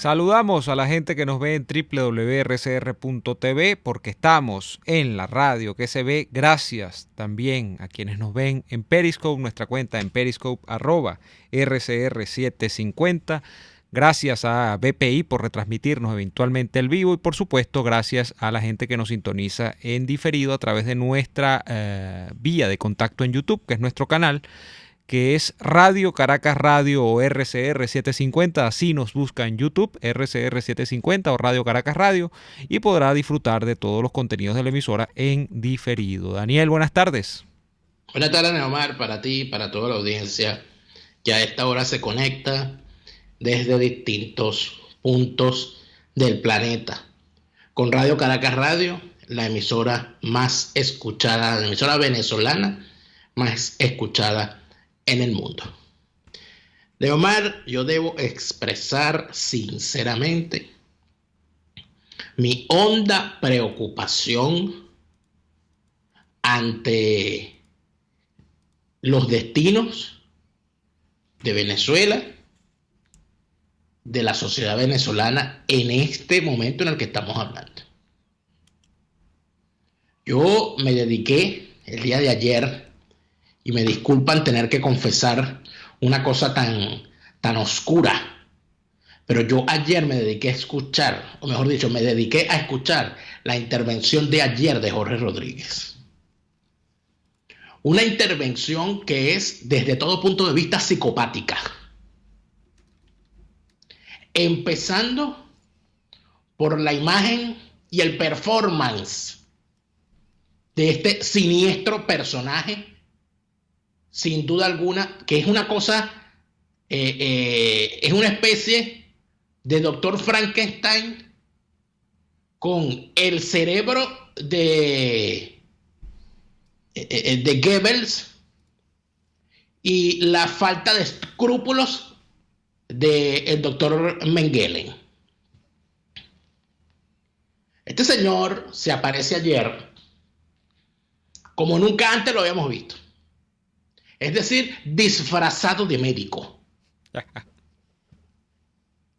Saludamos a la gente que nos ve en www.rcr.tv porque estamos en la radio que se ve. Gracias también a quienes nos ven en Periscope, nuestra cuenta en Periscope @RCR750. Gracias a BPI por retransmitirnos eventualmente el vivo y por supuesto gracias a la gente que nos sintoniza en diferido a través de nuestra vía de contacto en YouTube, que es nuestro canal, que es Radio Caracas Radio o RCR 750, así nos busca en YouTube, RCR 750 o Radio Caracas Radio, y podrá disfrutar de todos los contenidos de la emisora en diferido. Daniel, buenas tardes. Buenas tardes, Neomar, para ti y para toda la audiencia que a esta hora se conecta desde distintos puntos del planeta. Con Radio Caracas Radio, la emisora más escuchada, la emisora venezolana más escuchada en el mundo. Neomar, yo debo expresar sinceramente mi honda preocupación ante los destinos de Venezuela, de la sociedad venezolana en este momento en el que estamos hablando. Yo me dediqué el día de ayer, y me disculpan tener que confesar una cosa tan oscura, pero yo ayer me dediqué a escuchar, o mejor dicho, me dediqué a escuchar la intervención de ayer de Jorge Rodríguez. Una intervención que es desde todo punto de vista psicopática. Empezando por la imagen y el performance de este siniestro personaje, sin duda alguna, que es una cosa, es una especie de Doctor Frankenstein con el cerebro de Goebbels y la falta de escrúpulos del doctor Mengele. Este señor se aparece ayer como nunca antes lo habíamos visto. Es decir, disfrazado de médico.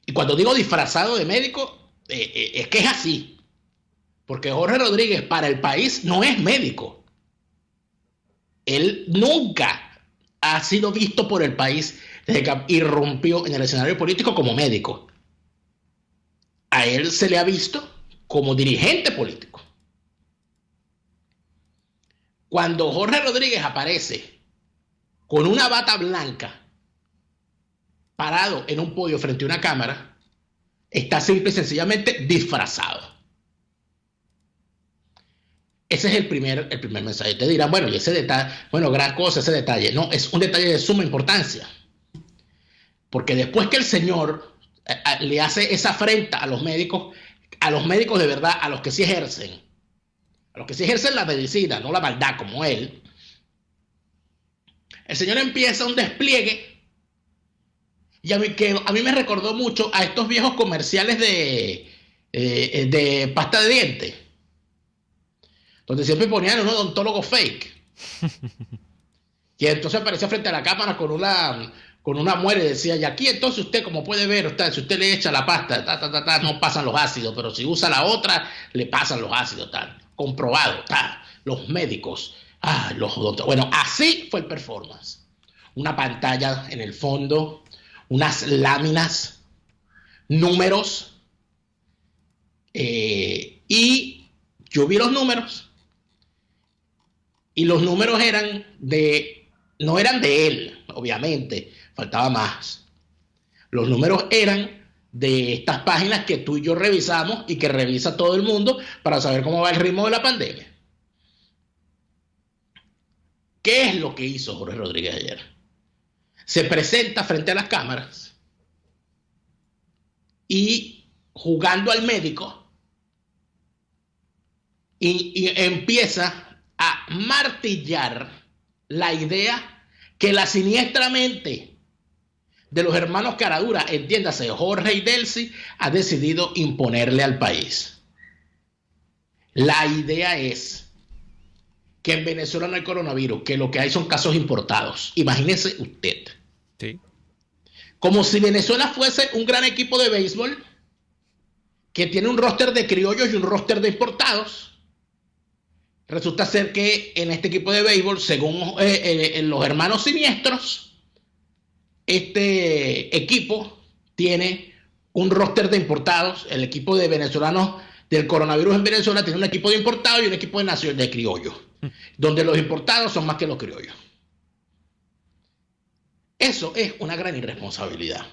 Y cuando digo disfrazado de médico, es que es así. Porque Jorge Rodríguez para el país no es médico. Él nunca ha sido visto por el país desde que irrumpió en el escenario político como médico. A él se le ha visto como dirigente político. Cuando Jorge Rodríguez aparece con una bata blanca, parado en un podio frente a una cámara, está simple y sencillamente disfrazado. Ese es el primer mensaje. Te dirán, bueno, y ese detalle, bueno, gran cosa ese detalle. No, es un detalle de suma importancia. Porque después que el señor le hace esa afrenta a los médicos de verdad, a los que sí ejercen la medicina, no la maldad como él, el señor empieza un despliegue y a mí me recordó mucho a estos viejos comerciales de pasta de dientes, donde siempre ponían un odontólogo fake. Y entonces aparecía frente a la cámara con una muela y decía, y aquí entonces usted, como puede ver, si usted le echa la pasta, no pasan los ácidos, pero si usa la otra, le pasan los ácidos, comprobado, los médicos. Bueno, así fue el performance. Una pantalla en el fondo, unas láminas, números, y yo vi los números, y los números no eran de él, obviamente, faltaba más. Los números eran de estas páginas que tú y yo revisamos y que revisa todo el mundo para saber cómo va el ritmo de la pandemia. ¿Qué es lo que hizo Jorge Rodríguez ayer? Se presenta frente a las cámaras y jugando al médico y empieza a martillar la idea que la siniestra mente de los hermanos Caradura, entiéndase, Jorge y Delcy, ha decidido imponerle al país. La idea es que en Venezuela no hay coronavirus, que lo que hay son casos importados. Imagínese usted. Sí. Como si Venezuela fuese un gran equipo de béisbol que tiene un roster de criollos y un roster de importados. Resulta ser que en este equipo de béisbol, según los hermanos siniestros, este equipo tiene un roster de importados. El equipo de venezolanos del coronavirus en Venezuela tiene un equipo de importados y un equipo de criollos, donde los importados son más que los criollos. Eso es una gran irresponsabilidad.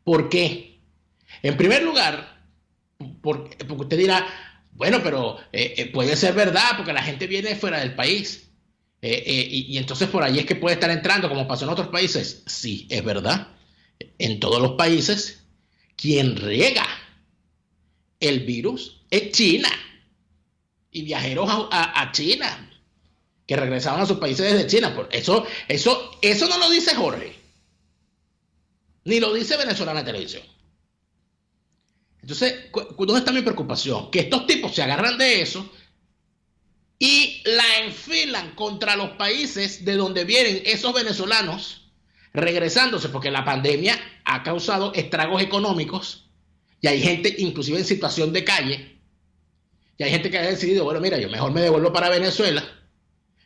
¿Por qué? En primer lugar, porque usted dirá, bueno, pero puede ser verdad porque la gente viene fuera del país. Y entonces por ahí es que puede estar entrando, como pasó en otros países. Sí, es verdad. En todos los países, quien riega el virus es China. Y viajeros a China, que regresaban a sus países desde China. Eso no lo dice Jorge, ni lo dice Venezolana Televisión. Entonces, ¿dónde está mi preocupación? Que estos tipos se agarran de eso y la enfilan contra los países de donde vienen esos venezolanos regresándose, porque la pandemia ha causado estragos económicos y hay gente inclusive en situación de calle, y hay gente que ha decidido, bueno, mira, yo mejor me devuelvo para Venezuela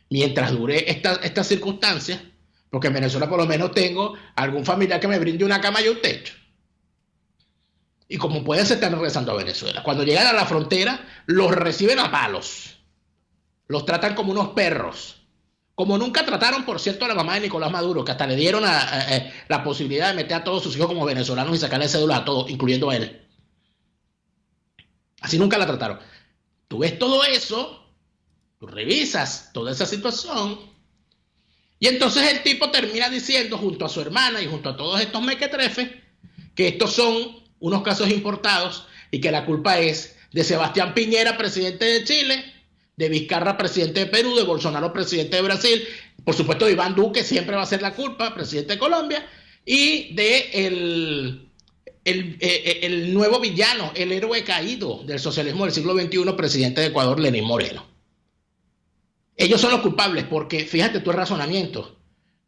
mientras dure esta circunstancia, porque en Venezuela por lo menos tengo algún familiar que me brinde una cama y un techo. Y como pueden, se están regresando a Venezuela. Cuando llegan a la frontera, los reciben a palos. Los tratan como unos perros. Como nunca trataron, por cierto, a la mamá de Nicolás Maduro, que hasta le dieron la posibilidad de meter a todos sus hijos como venezolanos y sacarle cédulas a todos, incluyendo a él. Así nunca la trataron. Tú ves todo eso, tú revisas toda esa situación, y entonces el tipo termina diciendo, junto a su hermana y junto a todos estos mequetrefes, que estos son unos casos importados y que la culpa es de Sebastián Piñera, presidente de Chile, de Vizcarra, presidente de Perú, de Bolsonaro, presidente de Brasil, por supuesto de Iván Duque, siempre va a ser la culpa, presidente de Colombia, y de el nuevo villano, el héroe caído del socialismo del siglo XXI, presidente de Ecuador, Lenín Moreno. Ellos son los culpables porque, fíjate tu razonamiento.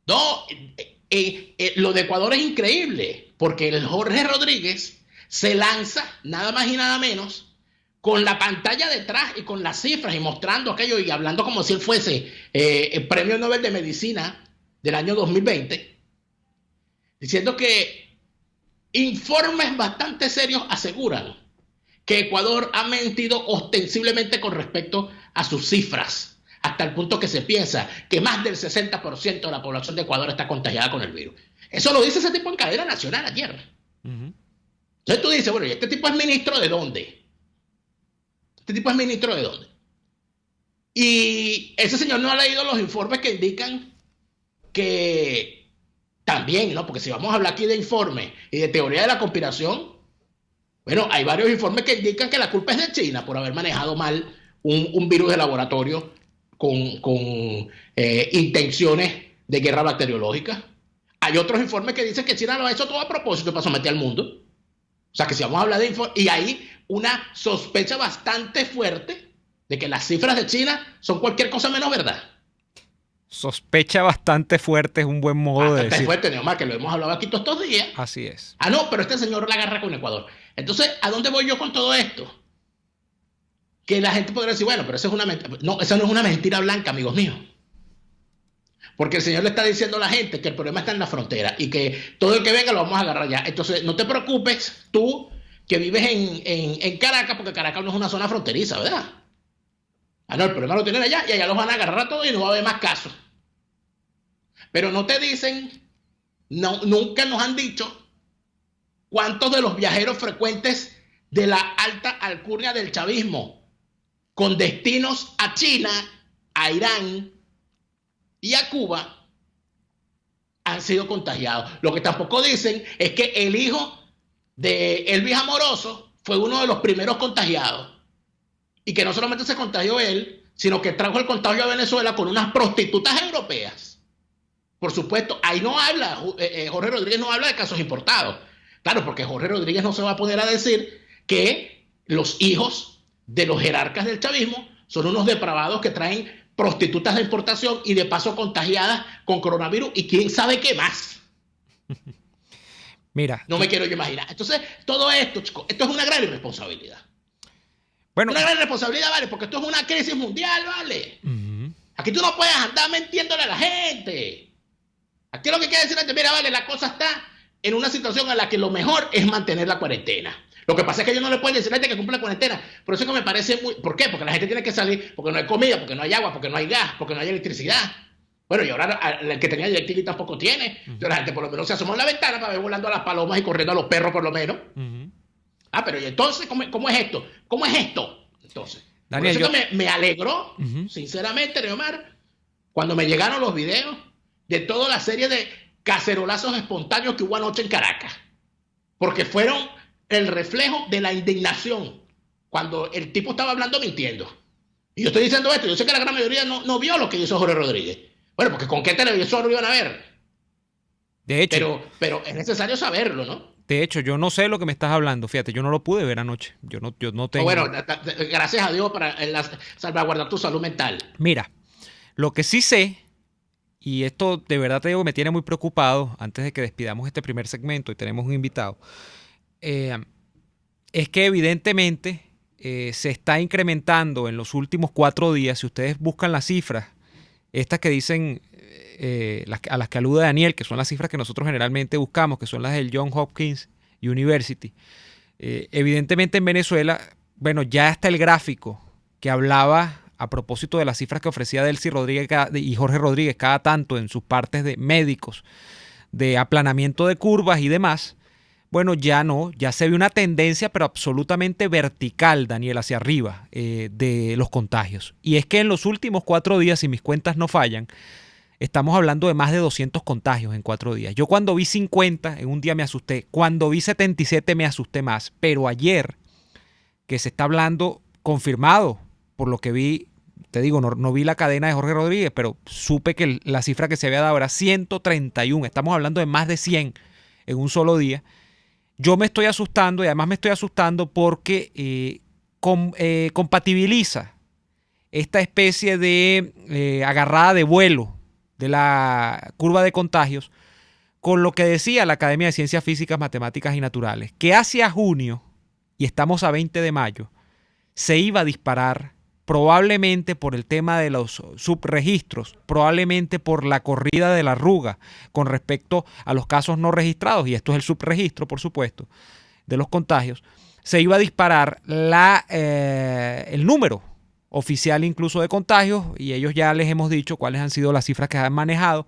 No, lo de Ecuador es increíble porque el Jorge Rodríguez se lanza nada más y nada menos con la pantalla detrás y con las cifras y mostrando aquello y hablando como si él fuese el Premio Nobel de Medicina del año 2020, diciendo que informes bastante serios aseguran que Ecuador ha mentido ostensiblemente con respecto a sus cifras, hasta el punto que se piensa que más del 60% de la población de Ecuador está contagiada con el virus. Eso lo dice ese tipo en cadena nacional ayer. Entonces tú dices, bueno, ¿y este tipo es ministro de dónde? ¿Este tipo es ministro de dónde? Y ese señor no ha leído los informes que indican que también, ¿no? Porque si vamos a hablar aquí de informes y de teoría de la conspiración, bueno, hay varios informes que indican que la culpa es de China por haber manejado mal un virus de laboratorio con intenciones de guerra bacteriológica. Hay otros informes que dicen que China lo ha hecho todo a propósito para someter al mundo. O sea que si vamos a hablar de informes, y hay una sospecha bastante fuerte de que las cifras de China son cualquier cosa menos verdad. Sospecha bastante fuerte es un buen modo de decir. Bastante fuerte, Neomar, que lo hemos hablado aquí todos estos días. Así es. Ah, no, pero este señor la agarra con Ecuador. Entonces, ¿a dónde voy yo con todo esto? Que la gente podría decir, bueno, pero eso es una mentira. No, esa no es una mentira blanca, amigos míos. Porque el señor le está diciendo a la gente que el problema está en la frontera y que todo el que venga lo vamos a agarrar ya. Entonces, no te preocupes tú que vives en Caracas, porque Caracas no es una zona fronteriza, ¿verdad? Ah, no, el problema lo tienen allá y allá los van a agarrar a todos y no va a haber más casos. Pero no te dicen, no, nunca nos han dicho cuántos de los viajeros frecuentes de la alta alcurnia del chavismo con destinos a China, a Irán y a Cuba han sido contagiados. Lo que tampoco dicen es que el hijo de Elvis Amoroso fue uno de los primeros contagiados y que no solamente se contagió él, sino que trajo el contagio a Venezuela con unas prostitutas europeas. Por supuesto, ahí no habla, Jorge Rodríguez no habla de casos importados. Claro, porque Jorge Rodríguez no se va a poner a decir que los hijos de los jerarcas del chavismo son unos depravados que traen prostitutas de importación y de paso contagiadas con coronavirus y quién sabe qué más. Mira, No me quiero yo imaginar. Entonces, todo esto, chicos, esto es una gran irresponsabilidad. bueno, Una gran responsabilidad, ¿vale? Porque esto es una crisis mundial, ¿vale? uh-huh. Aquí tú no puedes andar mintiéndole a la gente. Aquí lo que quiere decir es, mira, vale, la cosa está en una situación en la que lo mejor es mantener la cuarentena. Lo que pasa es que ellos no le pueden decir a la gente que cumple la cuarentena. Por eso es que me parece muy... ¿Por qué? Porque la gente tiene que salir, porque no hay comida, porque no hay agua, porque no hay gas, porque no hay electricidad. Bueno, y ahora el que tenía DirecTV tampoco tiene. Entonces la gente por lo menos se asomó en la ventana para ver volando a las palomas y corriendo a los perros por lo menos. Ah, pero ¿y entonces cómo es esto? ¿Cómo es esto? Entonces, Daniel, por eso que me alegró, sinceramente, Neomar, cuando me llegaron los videos de toda la serie de cacerolazos espontáneos que hubo anoche en Caracas. Porque fueron el reflejo de la indignación cuando el tipo estaba hablando mintiendo. Y yo estoy diciendo esto, yo sé que la gran mayoría no vio lo que hizo Jorge Rodríguez. Bueno, porque ¿con qué televisor lo iban a ver? De hecho, pero es necesario saberlo, ¿no? de hecho, yo no sé lo que me estás hablando. Fíjate, yo no lo pude ver anoche. Yo no tengo... Bueno, gracias a Dios para salvaguardar tu salud mental. Mira, lo que sí sé, y esto de verdad te digo que me tiene muy preocupado antes de que despidamos este primer segmento y tenemos un invitado, es que evidentemente se está incrementando en los últimos 4 días. Si ustedes buscan las cifras, estas que dicen, a las que alude Daniel, que son las cifras que nosotros generalmente buscamos, que son las del Johns Hopkins University, evidentemente en Venezuela, bueno, ya está el gráfico que hablaba a propósito de las cifras que ofrecía Delcy Rodríguez y Jorge Rodríguez cada tanto en sus partes de médicos, de aplanamiento de curvas y demás. Bueno, ya no, ya se ve una tendencia, pero absolutamente vertical, Daniel, hacia arriba de los contagios. Y es que en los últimos 4 días, si mis cuentas no fallan, estamos hablando de más de 200 contagios en 4 días. Yo cuando vi 50, en un día me asusté. Cuando vi 77 me asusté más. Pero ayer, que se está hablando confirmado, por lo que vi, te digo, no vi la cadena de Jorge Rodríguez, pero supe que la cifra que se había dado era 131. Estamos hablando de más de 100 en un solo día. Yo me estoy asustando y además me estoy asustando porque compatibiliza esta especie de agarrada de vuelo de la curva de contagios con lo que decía la Academia de Ciencias Físicas, Matemáticas y Naturales, que hacia junio, y estamos a 20 de mayo, se iba a disparar probablemente por el tema de los subregistros, probablemente por la corrida de la arruga con respecto a los casos no registrados, y esto es el subregistro, por supuesto, de los contagios, se iba a disparar el número oficial incluso de contagios, y ellos ya les hemos dicho cuáles han sido las cifras que han manejado.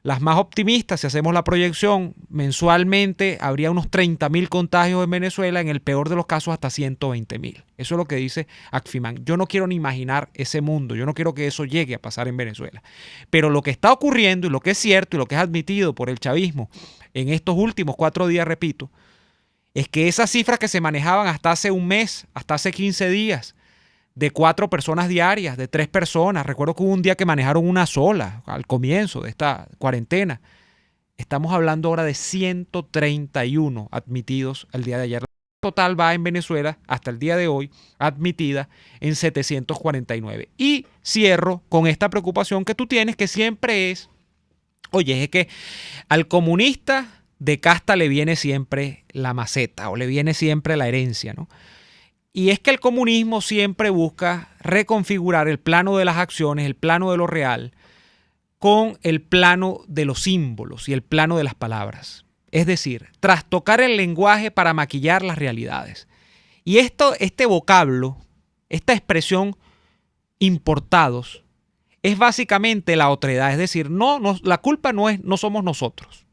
Las más optimistas, si hacemos la proyección, mensualmente habría unos 30.000 contagios en Venezuela, en el peor de los casos hasta 120.000. Eso es lo que dice ACFIMAN. Yo no quiero ni imaginar ese mundo, yo no quiero que eso llegue a pasar en Venezuela. Pero lo que está ocurriendo y lo que es cierto y lo que es admitido por el chavismo en estos últimos 4 días, repito, es que esas cifras que se manejaban hasta hace un mes, hasta hace 15 días, de 4 personas diarias, de 3 personas. Recuerdo que hubo un día que manejaron una sola al comienzo de esta cuarentena. Estamos hablando ahora de 131 admitidos el día de ayer. La total va en Venezuela hasta el día de hoy admitida en 749. Y cierro con esta preocupación que tú tienes, que siempre es, oye, es que al comunista de casta le viene siempre la maceta o le viene siempre la herencia, ¿no? Y es que el comunismo siempre busca reconfigurar el plano de las acciones, el plano de lo real, con el plano de los símbolos y el plano de las palabras. Es decir, trastocar el lenguaje para maquillar las realidades. Y este vocablo, esta expresión importados, es básicamente la otredad. Es decir, la culpa no somos nosotros.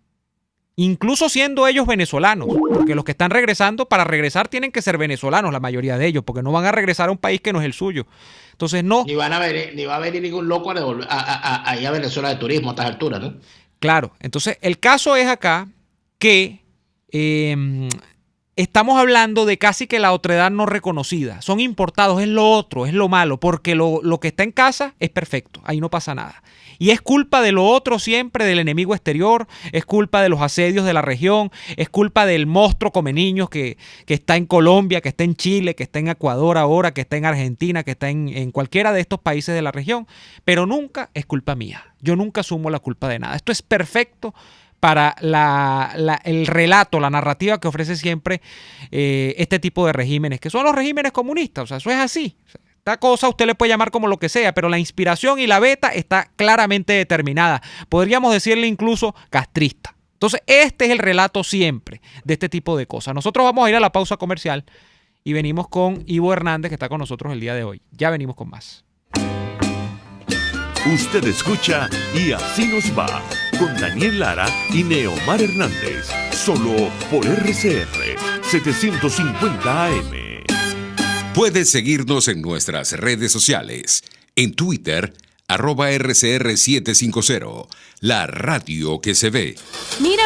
Incluso siendo ellos venezolanos, porque los que están regresando, para regresar tienen que ser venezolanos, la mayoría de ellos, porque no van a regresar a un país que no es el suyo. Entonces no. Ni va a venir ningún loco a Venezuela de turismo a estas alturas, ¿no? Claro, entonces el caso es acá que estamos hablando de casi que la otredad no reconocida. Son importados, es lo otro, es lo malo, porque lo que está en casa es perfecto, ahí no pasa nada. Y es culpa de lo otro siempre, del enemigo exterior, es culpa de los asedios de la región, es culpa del monstruo come niños que está en Colombia, que está en Chile, que está en Ecuador ahora, que está en Argentina, que está en cualquiera de estos países de la región, pero nunca es culpa mía. Yo nunca asumo la culpa de nada. Esto es perfecto para el relato, la narrativa que ofrece siempre este tipo de regímenes, que son los regímenes comunistas. O sea, eso es así. O sea, esta cosa usted le puede llamar como lo que sea, pero la inspiración y la beta está claramente determinada. Podríamos decirle incluso castrista. Entonces, este es el relato siempre de este tipo de cosas. Nosotros vamos a ir a la pausa comercial y venimos con Ivo Hernández, que está con nosotros el día de hoy. Ya venimos con más. Usted escucha Y Así Nos Va, con Daniel Lara y Neomar Hernández, solo por RCR 750 AM. Puedes seguirnos en nuestras redes sociales. En Twitter, @RCR750, la radio que se ve. Mira,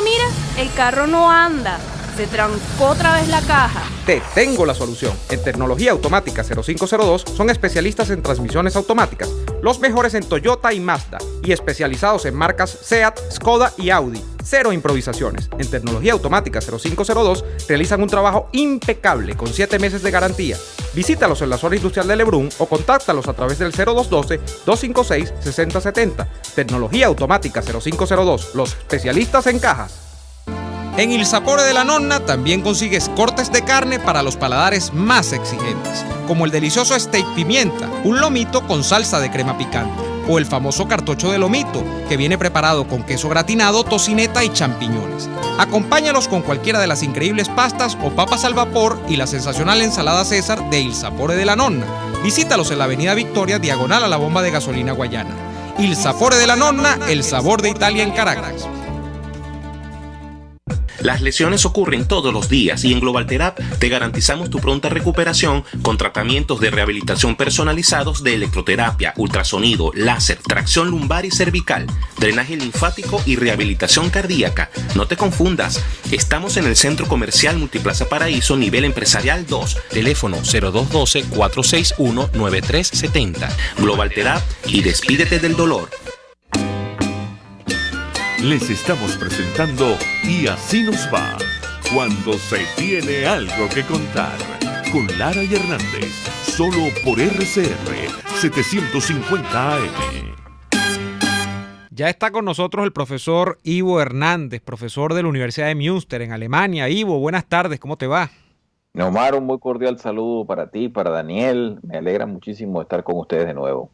el carro no anda. Se trancó otra vez la caja. Te tengo la solución. En Tecnología Automática 0502 son especialistas en transmisiones automáticas, los mejores en Toyota y Mazda, y especializados en marcas Seat, Skoda y Audi. Cero improvisaciones. En Tecnología Automática 0502 realizan un trabajo impecable con 7 meses de garantía. Visítalos en la zona industrial de Lebrún o contáctalos a través del 0212-256-6070. Tecnología Automática 0502, los especialistas en cajas. En Il Sapore de la Nonna también consigues cortes de carne para los paladares más exigentes, como el delicioso steak pimienta, un lomito con salsa de crema picante, o el famoso cartocho de lomito, que viene preparado con queso gratinado, tocineta y champiñones. Acompáñalos con cualquiera de las increíbles pastas o papas al vapor y la sensacional ensalada César de Il Sapore de la Nonna. Visítalos en la avenida Victoria, diagonal a la bomba de gasolina Guayana. Il Sapore de la Nonna, el sabor de Italia en Caracas. Las lesiones ocurren todos los días y en Global Therap te garantizamos tu pronta recuperación con tratamientos de rehabilitación personalizados de electroterapia, ultrasonido, láser, tracción lumbar y cervical, drenaje linfático y rehabilitación cardíaca. No te confundas, estamos en el Centro Comercial Multiplaza Paraíso, nivel empresarial 2, teléfono 0212-461-9370. Global Therap y despídete del dolor. Les estamos presentando Y Así Nos Va, cuando se tiene algo que contar, con Lara y Hernández, solo por RCR 750 AM. Ya está con nosotros el profesor Ivo Hernández, profesor de la Universidad de Münster en Alemania. Ivo, buenas tardes, ¿cómo te va? Neomar, un muy cordial saludo para ti, para Daniel. Me alegra muchísimo estar con ustedes de nuevo.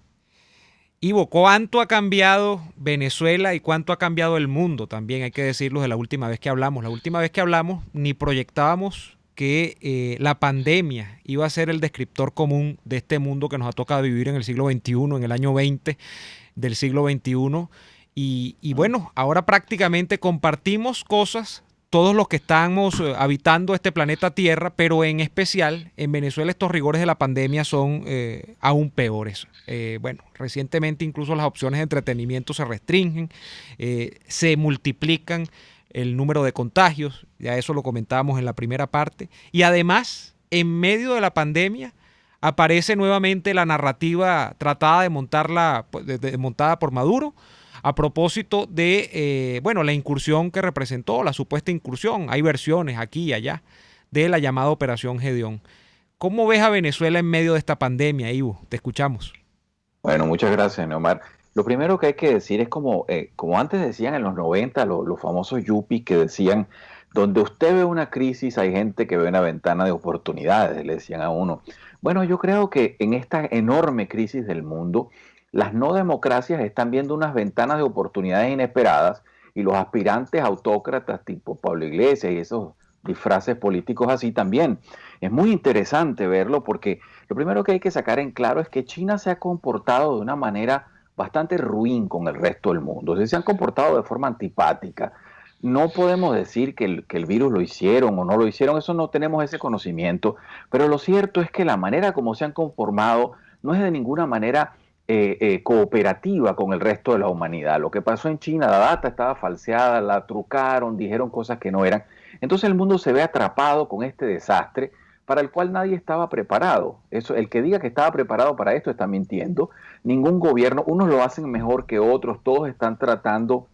Ivo, ¿cuánto ha cambiado Venezuela y cuánto ha cambiado el mundo? También hay que decirlo de la última vez que hablamos. La última vez que hablamos ni proyectábamos que la pandemia iba a ser el descriptor común de este mundo que nos ha tocado vivir en el siglo XXI, en el año 20 del siglo XXI. Y bueno, ahora prácticamente compartimos cosas todos los que estamos habitando este planeta Tierra, pero en especial en Venezuela estos rigores de la pandemia son aún peores. Bueno, recientemente incluso las opciones de entretenimiento se restringen, se multiplican el número de contagios, ya eso lo comentábamos en la primera parte, y además, en medio de la pandemia, aparece nuevamente la narrativa tratada de montarla, montada por Maduro, a propósito de la incursión que representó, la supuesta incursión. Hay versiones aquí y allá de la llamada Operación Gedeón. ¿Cómo ves a Venezuela en medio de esta pandemia, Ivo? Te escuchamos. Bueno, muchas gracias, Neomar. Lo primero que hay que decir es como antes decían en los 90, los famosos yuppies que decían, donde usted ve una crisis hay gente que ve una ventana de oportunidades, le decían a uno. Bueno, yo creo que en esta enorme crisis del mundo, las no democracias están viendo unas ventanas de oportunidades inesperadas y los aspirantes autócratas tipo Pablo Iglesias y esos disfraces políticos así también. Es muy interesante verlo porque lo primero que hay que sacar en claro es que China se ha comportado de una manera bastante ruin con el resto del mundo. O sea, se han comportado de forma antipática. No podemos decir que el virus lo hicieron o no lo hicieron, eso no tenemos ese conocimiento, pero lo cierto es que la manera como se han conformado no es de ninguna manera cooperativa con el resto de la humanidad. Lo que pasó en China, la data estaba falseada, la trucaron, dijeron cosas que no eran. Entonces el mundo se ve atrapado con este desastre para el cual nadie estaba preparado. Eso, el que diga que estaba preparado para esto está mintiendo. Ningún gobierno, unos lo hacen mejor que otros, todos están tratando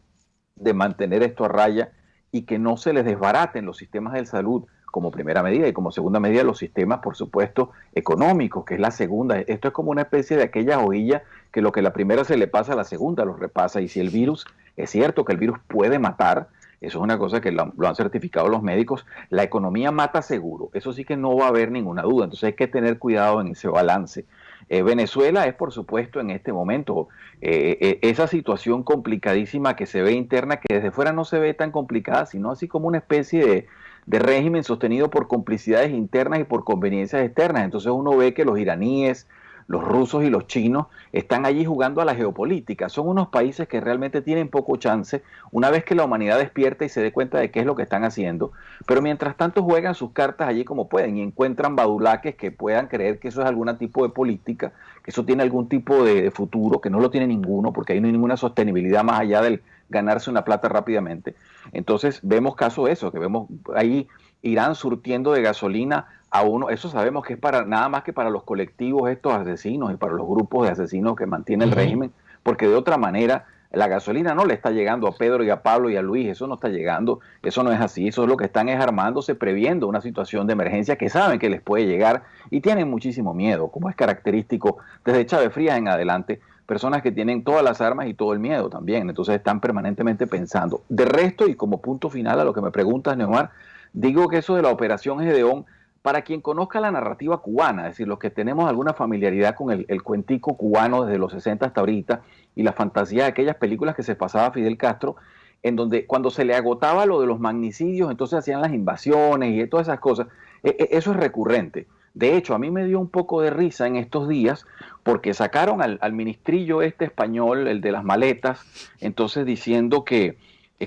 de mantener esto a raya y que no se les desbaraten los sistemas de salud como primera medida y como segunda medida los sistemas, por supuesto, económicos, que es la segunda. Esto es como una especie de aquella hojilla que lo que la primera se le pasa a la segunda los repasa, y si el virus, es cierto que el virus puede matar, Eso es una cosa que lo han certificado los médicos. La economía mata seguro, eso sí que no va a haber ninguna duda, entonces hay que tener cuidado en ese balance. Venezuela es, por supuesto, en este momento esa situación complicadísima que se ve interna, que desde fuera no se ve tan complicada, sino así como una especie de régimen sostenido por complicidades internas y por conveniencias externas. Entonces uno ve que los iraníes, los rusos y los chinos están allí jugando a la geopolítica. Son unos países que realmente tienen poco chance una vez que la humanidad despierta y se dé cuenta de qué es lo que están haciendo. Pero mientras tanto juegan sus cartas allí como pueden y encuentran badulaques que puedan creer que eso es algún tipo de política, que eso tiene algún tipo de futuro, que no lo tiene ninguno, porque ahí no hay ninguna sostenibilidad más allá del ganarse una plata rápidamente. Entonces vemos caso de eso, que vemos ahí Irán surtiendo de gasolina a uno, eso sabemos que es para nada más que para los colectivos estos asesinos y para los grupos de asesinos que mantiene el régimen, porque de otra manera la gasolina no le está llegando a Pedro y a Pablo y a Luis, eso no está llegando, eso no es así, eso es lo que están es armándose, previendo una situación de emergencia que saben que les puede llegar y tienen muchísimo miedo, como es característico desde Chávez Frías en adelante, personas que tienen todas las armas y todo el miedo también, entonces están permanentemente pensando. De resto, y como punto final a lo que me preguntas, Neomar, digo que eso de la Operación Gedeón, para quien conozca la narrativa cubana, es decir, los que tenemos alguna familiaridad con el cuentico cubano desde los 60 hasta ahorita y la fantasía de aquellas películas que se pasaba Fidel Castro, en donde cuando se le agotaba lo de los magnicidios, entonces hacían las invasiones y todas esas cosas, eso es recurrente. De hecho, a mí me dio un poco de risa en estos días porque sacaron al ministrillo este español, el de las maletas, entonces diciendo que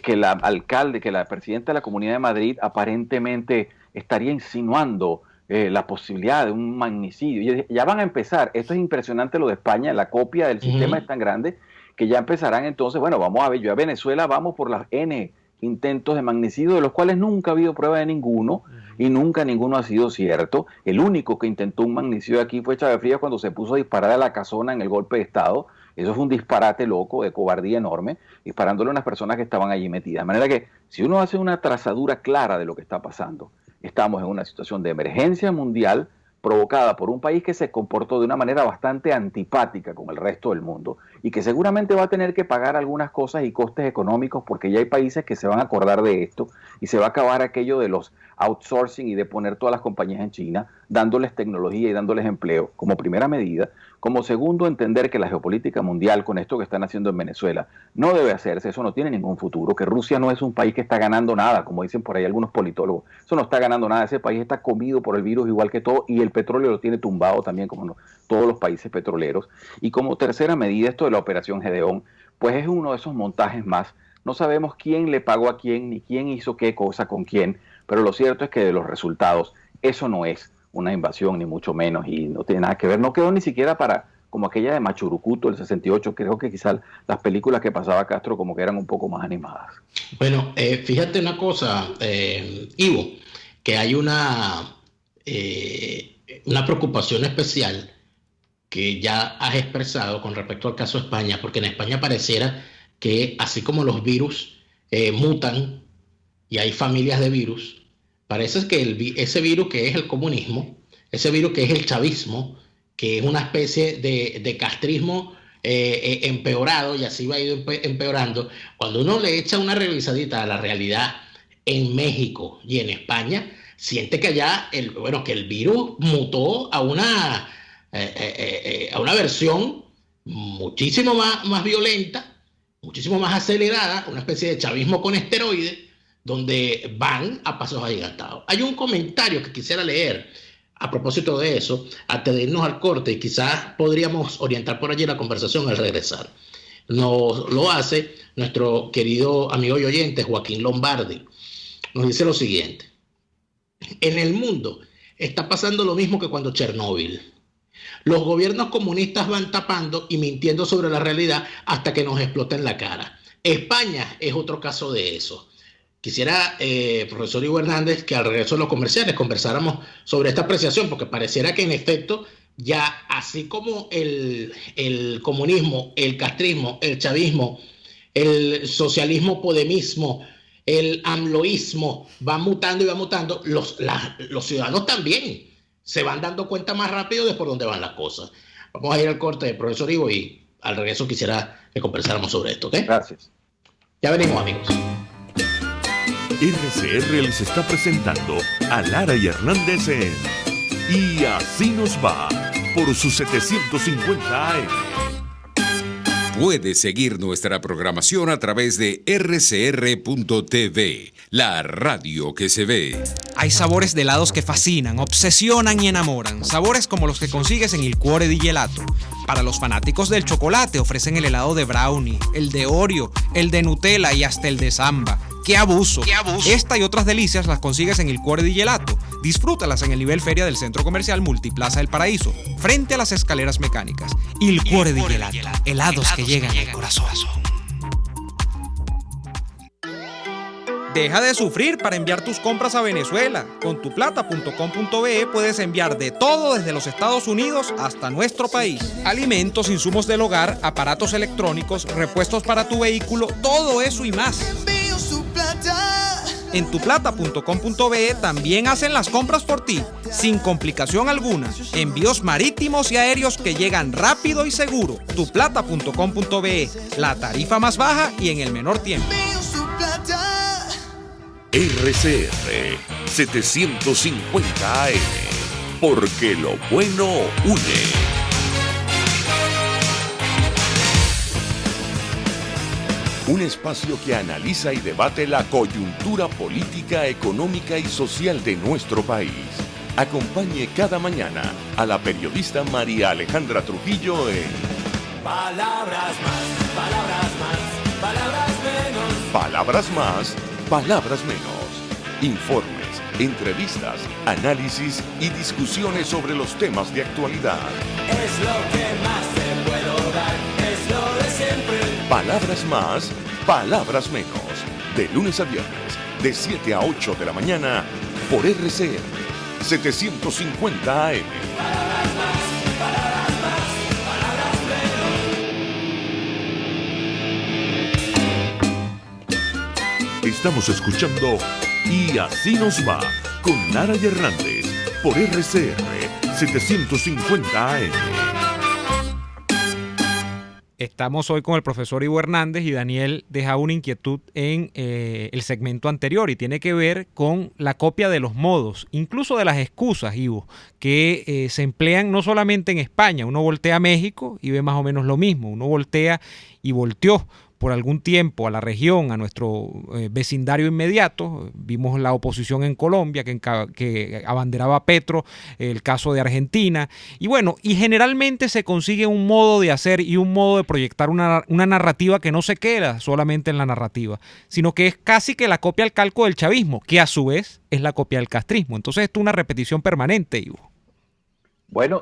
la alcalde, que la presidenta de la Comunidad de Madrid aparentemente estaría insinuando la posibilidad de un magnicidio. Y ya van a empezar, esto es impresionante lo de España, la copia del sistema es tan grande que ya empezarán entonces, bueno, vamos a ver, yo a Venezuela vamos por las N intentos de magnicidio, de los cuales nunca ha habido prueba de ninguno, y nunca ninguno ha sido cierto. El único que intentó un magnicidio aquí fue Chávez Frías cuando se puso a disparar a la casona en el golpe de Estado. Eso fue un disparate loco, de cobardía enorme, disparándole a unas personas que estaban allí metidas. De manera que, si uno hace una trazadura clara de lo que está pasando, estamos en una situación de emergencia mundial provocada por un país que se comportó de una manera bastante antipática con el resto del mundo y que seguramente va a tener que pagar algunas cosas y costes económicos porque ya hay países que se van a acordar de esto y se va a acabar aquello de los outsourcing y de poner todas las compañías en China, dándoles tecnología y dándoles empleo como primera medida. Como segundo, entender que la geopolítica mundial con esto que están haciendo en Venezuela no debe hacerse, eso no tiene ningún futuro, que Rusia no es un país que está ganando nada, como dicen por ahí algunos politólogos, eso no está ganando nada, ese país está comido por el virus igual que todo y el petróleo lo tiene tumbado también como no, todos los países petroleros. Y como tercera medida, esto de la Operación Gedeón, pues es uno de esos montajes más, no sabemos quién le pagó a quién ni quién hizo qué cosa con quién, pero lo cierto es que de los resultados eso no es una invasión ni mucho menos y no tiene nada que ver, no quedó ni siquiera para como aquella de Machurucuto el 68, creo que quizás las películas que pasaba Castro como que eran un poco más animadas. Bueno, fíjate una cosa, Ivo, que hay una preocupación especial que ya has expresado con respecto al caso de España, porque en España pareciera que así como los virus mutan y hay familias de virus, parece que ese virus que es el comunismo, ese virus que es el chavismo, que es una especie de castrismo empeorado y así va a ir empeorando, cuando uno le echa una revisadita a la realidad en México y en España, siente que allá que el virus mutó a una versión muchísimo más violenta, muchísimo más acelerada, una especie de chavismo con esteroides, donde van a pasos agigantados. Hay un comentario que quisiera leer a propósito de eso, antes de irnos al corte, y quizás podríamos orientar por allí la conversación al regresar. Lo hace nuestro querido amigo y oyente Joaquín Lombardi. Nos dice lo siguiente: en el mundo está pasando lo mismo que cuando Chernóbil. Los gobiernos comunistas van tapando y mintiendo sobre la realidad hasta que nos explota en la cara. España es otro caso de eso. Quisiera, profesor Ivo Hernández, que al regreso de los comerciales conversáramos sobre esta apreciación, porque pareciera que en efecto ya así como el comunismo, el castrismo, el chavismo, el socialismo podemismo, el amloísmo va mutando y va mutando, los ciudadanos también se van dando cuenta más rápido de por dónde van las cosas. Vamos a ir al corte, profesor Ivo, y al regreso quisiera que conversáramos sobre esto, ¿ok? Gracias. Ya venimos, amigos. RCR les está presentando a Lara y Hernández en Y Así Nos Va por su 750 AM. Puedes seguir nuestra programación a través de rcr.tv, la radio que se ve. Hay sabores de helados que fascinan, obsesionan y enamoran. Sabores como los que consigues en Il Cuore di Gelato. Para los fanáticos del chocolate ofrecen el helado de brownie, el de Oreo, el de Nutella y hasta el de Samba. ¡Qué abuso! ¡Qué abuso! Esta y otras delicias las consigues en Il Cuore di Gelato. Disfrútalas en el nivel feria del Centro Comercial Multiplaza del Paraíso, frente a las escaleras mecánicas. Il Cuore di Gelato. Helados que llegan al corazón. Deja de sufrir para enviar tus compras a Venezuela. Con tuplata.com.be puedes enviar de todo desde los Estados Unidos hasta nuestro país. Alimentos, insumos del hogar, aparatos electrónicos, repuestos para tu vehículo, todo eso y más. En tuplata.com.be también hacen las compras por ti, sin complicación alguna. Envíos marítimos y aéreos que llegan rápido y seguro. Tuplata.com.be, la tarifa más baja y en el menor tiempo. RCR 750 AM, porque lo bueno une. Un espacio que analiza y debate la coyuntura política, económica y social de nuestro país. Acompañe cada mañana a la periodista María Alejandra Trujillo en Palabras más, palabras más, palabras menos. Palabras más, palabras menos. Informes, entrevistas, análisis y discusiones sobre los temas de actualidad. Es lo que más te puedo dar, es lo de siempre. Palabras más, palabras menos. De lunes a viernes, de 7 a 8 de la mañana, por RCR 750 AM. Palabras más, palabras más, palabras menos. Estamos escuchando Y Así Nos Va con Lara y Hernández por RCR 750 AM. Estamos hoy con el profesor Ivo Hernández y Daniel deja una inquietud en el segmento anterior y tiene que ver con la copia de los modos, incluso de las excusas, Ivo, que se emplean no solamente en España. Uno voltea a México y ve más o menos lo mismo. Uno voltea y volteó por algún tiempo a la región, a nuestro vecindario inmediato. Vimos la oposición en Colombia que abanderaba a Petro, el caso de Argentina. Y bueno, y generalmente se consigue un modo de hacer y un modo de proyectar una narrativa que no se queda solamente en la narrativa, sino que es casi que la copia al calco del chavismo, que a su vez es la copia del castrismo. Entonces esto es una repetición permanente, Ivo. Bueno,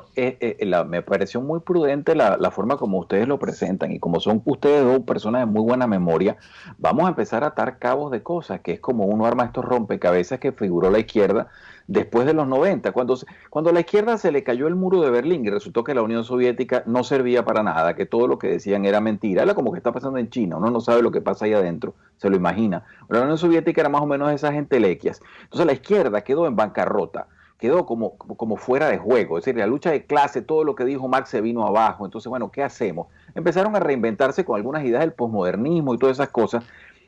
me pareció muy prudente la forma como ustedes lo presentan, y como son ustedes dos personas de muy buena memoria, vamos a empezar a atar cabos de cosas, que es como uno arma estos rompecabezas que figuró la izquierda después de los 90, cuando a la izquierda se le cayó el muro de Berlín y resultó que la Unión Soviética no servía para nada, que todo lo que decían era mentira. Era como que está pasando en China, uno no sabe lo que pasa ahí adentro, se lo imagina. La Unión Soviética era más o menos esas entelequias. Entonces la izquierda quedó en bancarrota, quedó como fuera de juego, es decir, la lucha de clase, todo lo que dijo Marx se vino abajo. Entonces, bueno, ¿qué hacemos? Empezaron a reinventarse con algunas ideas del posmodernismo y todas esas cosas,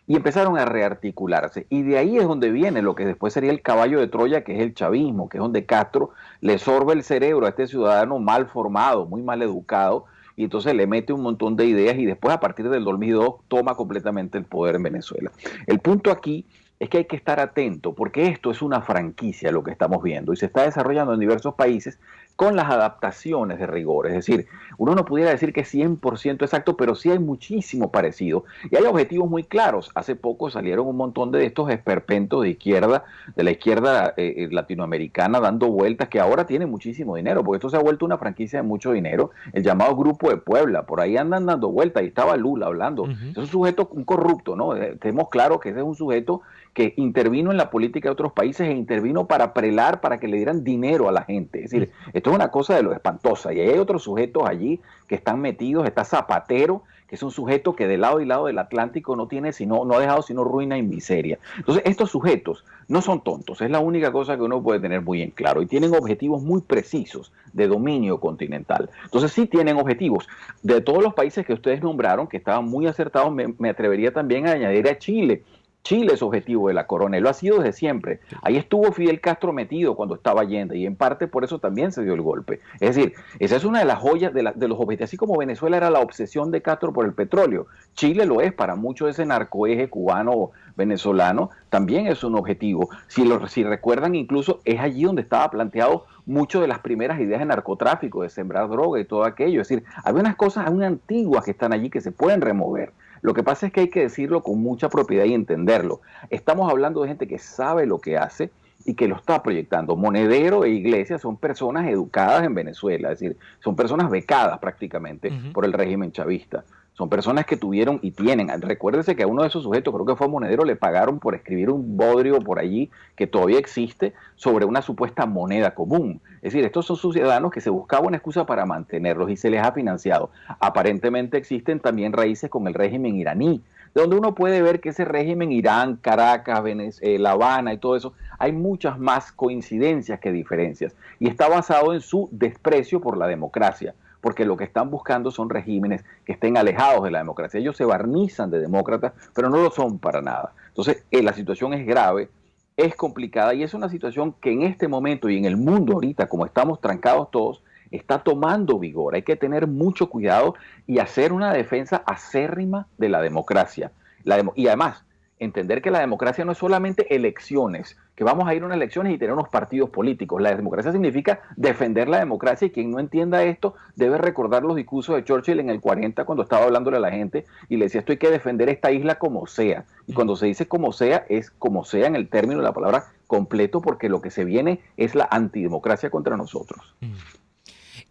y empezaron a rearticularse, y de ahí es donde viene lo que después sería el caballo de Troya, que es el chavismo, que es donde Castro le sorbe el cerebro a este ciudadano mal formado, muy mal educado, y entonces le mete un montón de ideas, y después a partir del 2002 toma completamente el poder en Venezuela. El punto aquí es que hay que estar atento, porque esto es una franquicia lo que estamos viendo, y se está desarrollando en diversos países con las adaptaciones de rigor. Es decir, uno no pudiera decir que es 100% exacto, pero sí hay muchísimo parecido, y hay objetivos muy claros. Hace poco salieron un montón de estos esperpentos de izquierda, de la izquierda latinoamericana, dando vueltas, que ahora tienen muchísimo dinero, porque esto se ha vuelto una franquicia de mucho dinero, el llamado Grupo de Puebla. Por ahí andan dando vueltas, y estaba Lula hablando. Es un sujeto, un corrupto, ¿no? Tenemos claro que ese es un sujeto que intervino en la política de otros países, e intervino para prelar, para que le dieran dinero a la gente. Es decir, esto es una cosa de lo espantosa, y hay otros sujetos allí que están metidos. Está Zapatero, que es un sujeto que de lado y lado del Atlántico no ha dejado sino ruina y miseria. Entonces, estos sujetos no son tontos, es la única cosa que uno puede tener muy en claro, y tienen objetivos muy precisos de dominio continental. Entonces, sí tienen objetivos. De todos los países que ustedes nombraron, que estaban muy acertados, me atrevería también a añadir a Chile. Chile es objetivo de la corona, y lo ha sido desde siempre. Ahí estuvo Fidel Castro metido cuando estaba Allende, y en parte por eso también se dio el golpe. Es decir, esa es una de las joyas de los objetivos. Así como Venezuela era la obsesión de Castro por el petróleo, Chile lo es para mucho de ese narcoeje cubano-venezolano, también es un objetivo. Si recuerdan, incluso es allí donde estaba planteado mucho de las primeras ideas de narcotráfico, de sembrar droga y todo aquello. Es decir, hay unas cosas aún antiguas que están allí que se pueden remover. Lo que pasa es que hay que decirlo con mucha propiedad y entenderlo. Estamos hablando de gente que sabe lo que hace y que lo está proyectando. Monedero e Iglesia son personas educadas en Venezuela, es decir, son personas becadas prácticamente por el régimen chavista. Son personas que tuvieron y tienen. Recuérdese que a uno de esos sujetos, creo que fue Monedero, le pagaron por escribir un bodrio por allí que todavía existe sobre una supuesta moneda común. Es decir, estos son ciudadanos que se buscaba una excusa para mantenerlos y se les ha financiado. Aparentemente existen también raíces con el régimen iraní, de donde uno puede ver que ese régimen, Irán, Caracas, La Habana y todo eso, hay muchas más coincidencias que diferencias. Y está basado en su desprecio por la democracia, porque lo que están buscando son regímenes que estén alejados de la democracia. Ellos se barnizan de demócratas, pero no lo son para nada. Entonces, la situación es grave, es complicada, y es una situación que en este momento y en el mundo ahorita, como estamos trancados todos, está tomando vigor. Hay que tener mucho cuidado y hacer una defensa acérrima de la democracia. Y además, entender que la democracia no es solamente elecciones, que vamos a ir a unas elecciones y tener unos partidos políticos. La democracia significa defender la democracia, y quien no entienda esto debe recordar los discursos de Churchill en el 40 cuando estaba hablándole a la gente y le decía: esto hay que defender esta isla como sea. Y cuando se dice como sea, es como sea en el término de la palabra completo, porque lo que se viene es la antidemocracia contra nosotros.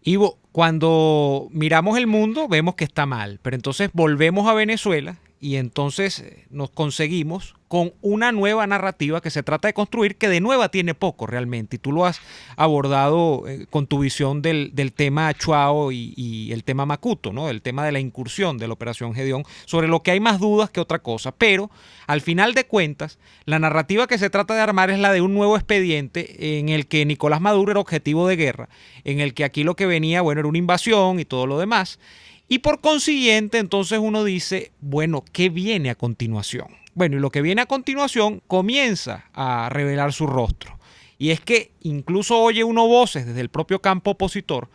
Ivo, cuando miramos el mundo vemos que está mal, pero entonces volvemos a Venezuela y entonces nos conseguimos con una nueva narrativa que se trata de construir, que de nueva tiene poco realmente, y tú lo has abordado con tu visión del tema Chuao y el tema Macuto, ¿no? El tema de la incursión de la Operación Gedeón, sobre lo que hay más dudas que otra cosa, pero al final de cuentas, la narrativa que se trata de armar es la de un nuevo expediente en el que Nicolás Maduro era objetivo de guerra, en el que aquí lo que venía, bueno, era una invasión y todo lo demás, y por consiguiente, entonces uno dice, bueno, ¿qué viene a continuación? Bueno, y lo que viene a continuación comienza a revelar su rostro. Y es que incluso oye uno voces desde el propio campo opositor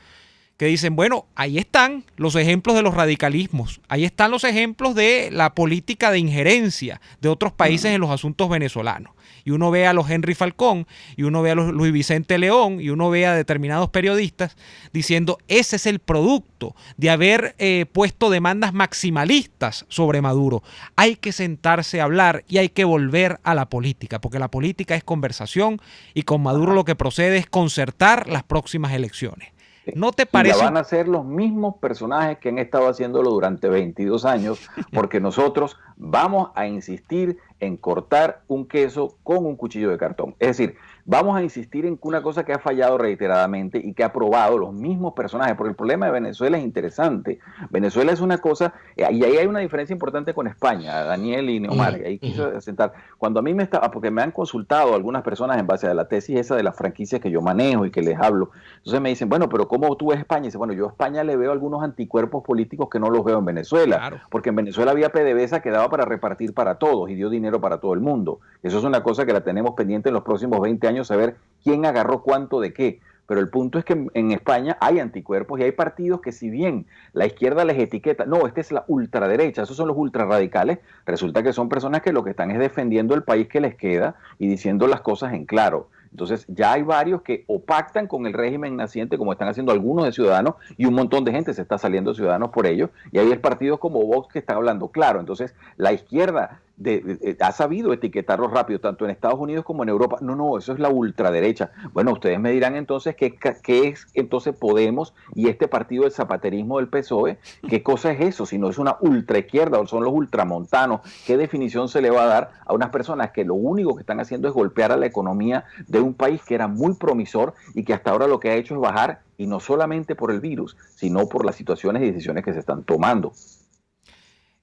que dicen, bueno, ahí están los ejemplos de los radicalismos, ahí están los ejemplos de la política de injerencia de otros países en los asuntos venezolanos. Y uno ve a los Henry Falcón, y uno ve a los Luis Vicente León, y uno ve a determinados periodistas diciendo, ese es el producto de haber puesto demandas maximalistas sobre Maduro. Hay que sentarse a hablar y hay que volver a la política, porque la política es conversación, y con Maduro lo que procede es concertar las próximas elecciones. ¿No te parece? Y van a ser los mismos personajes que han estado haciéndolo durante 22 años, porque nosotros vamos a insistir en cortar un queso con un cuchillo de cartón. Es decir, vamos a insistir en una cosa que ha fallado reiteradamente y que ha probado los mismos personajes, porque el problema de Venezuela es interesante. Venezuela es una cosa, y ahí hay una diferencia importante con España, Daniel y Neomar, y ahí quise sentar. Cuando a mí me estaba, porque me han consultado algunas personas en base a la tesis esa de las franquicias que yo manejo y que les hablo, entonces me dicen, bueno, pero ¿cómo tú ves España? Y dice, bueno, yo a España le veo algunos anticuerpos políticos que no los veo en Venezuela, claro, porque en Venezuela había PDVSA que daba para repartir para todos y dio dinero para todo el mundo. Eso es una cosa que la tenemos pendiente en los próximos 20 años, saber quién agarró cuánto de qué. Pero el punto es que en España hay anticuerpos y hay partidos que, si bien la izquierda les etiqueta, no, esta es la ultraderecha, esos son los ultrarradicales, resulta que son personas que lo que están es defendiendo el país que les queda y diciendo las cosas en claro. Entonces ya hay varios que o pactan con el régimen naciente, como están haciendo algunos de Ciudadanos, y un montón de gente se está saliendo de Ciudadanos por ello, y hay partidos como Vox que están hablando claro. Entonces la izquierda ha sabido etiquetarlos rápido, tanto en Estados Unidos como en Europa. No, eso es la ultraderecha. Bueno, ustedes me dirán entonces qué es entonces Podemos y este partido del zapaterismo del PSOE, qué cosa es eso, si no es una ultraizquierda o son los ultramontanos. ¿Qué definición se le va a dar a unas personas que lo único que están haciendo es golpear a la economía de un país que era muy promisor y que hasta ahora lo que ha hecho es bajar, y no solamente por el virus, sino por las situaciones y decisiones que se están tomando?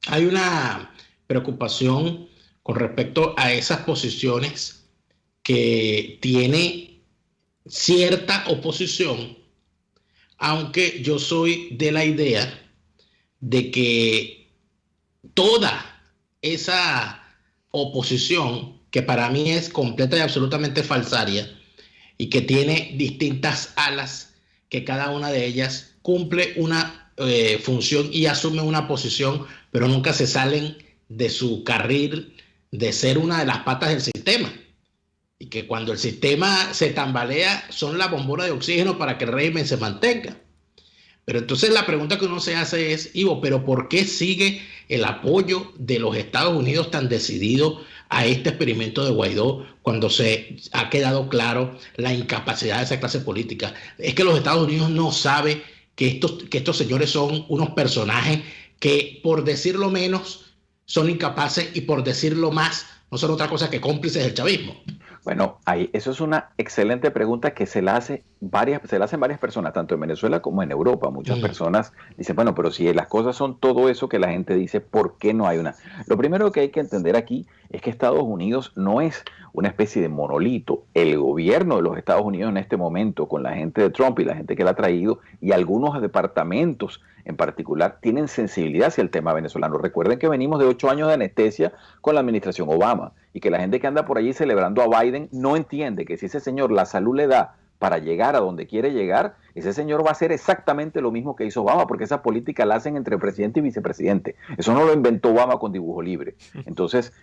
Hay una preocupación con respecto a esas posiciones que tiene cierta oposición, aunque yo soy de la idea de que toda esa oposición que para mí es completa y absolutamente falsaria y que tiene distintas alas, que cada una de ellas cumple una función y asume una posición, pero nunca se salen de su carril de ser una de las patas del sistema. Y que cuando el sistema se tambalea son la bombona de oxígeno para que el régimen se mantenga. Pero entonces la pregunta que uno se hace es, Ivo, ¿pero por qué sigue el apoyo de los Estados Unidos tan decidido a este experimento de Guaidó cuando se ha quedado claro la incapacidad de esa clase política? Es que los Estados Unidos no saben que estos señores son unos personajes que, por decirlo menos, son incapaces y, por decirlo más, no son otra cosa que cómplices del chavismo. Bueno, eso es una excelente pregunta que se la hacen varias personas, tanto en Venezuela como en Europa. Muchas personas dicen, bueno, pero si las cosas son todo eso que la gente dice, ¿por qué no hay una? Lo primero que hay que entender aquí es que Estados Unidos no es una especie de monolito. El gobierno de los Estados Unidos en este momento, con la gente de Trump y la gente que la ha traído, y algunos departamentos en particular, tienen sensibilidad hacia el tema venezolano. Recuerden que venimos de 8 años de anestesia con la administración Obama, y que la gente que anda por allí celebrando a Biden no entiende que si ese señor la salud le da para llegar a donde quiere llegar, ese señor va a hacer exactamente lo mismo que hizo Obama, porque esa política la hacen entre presidente y vicepresidente. Eso no lo inventó Obama con dibujo libre. Entonces,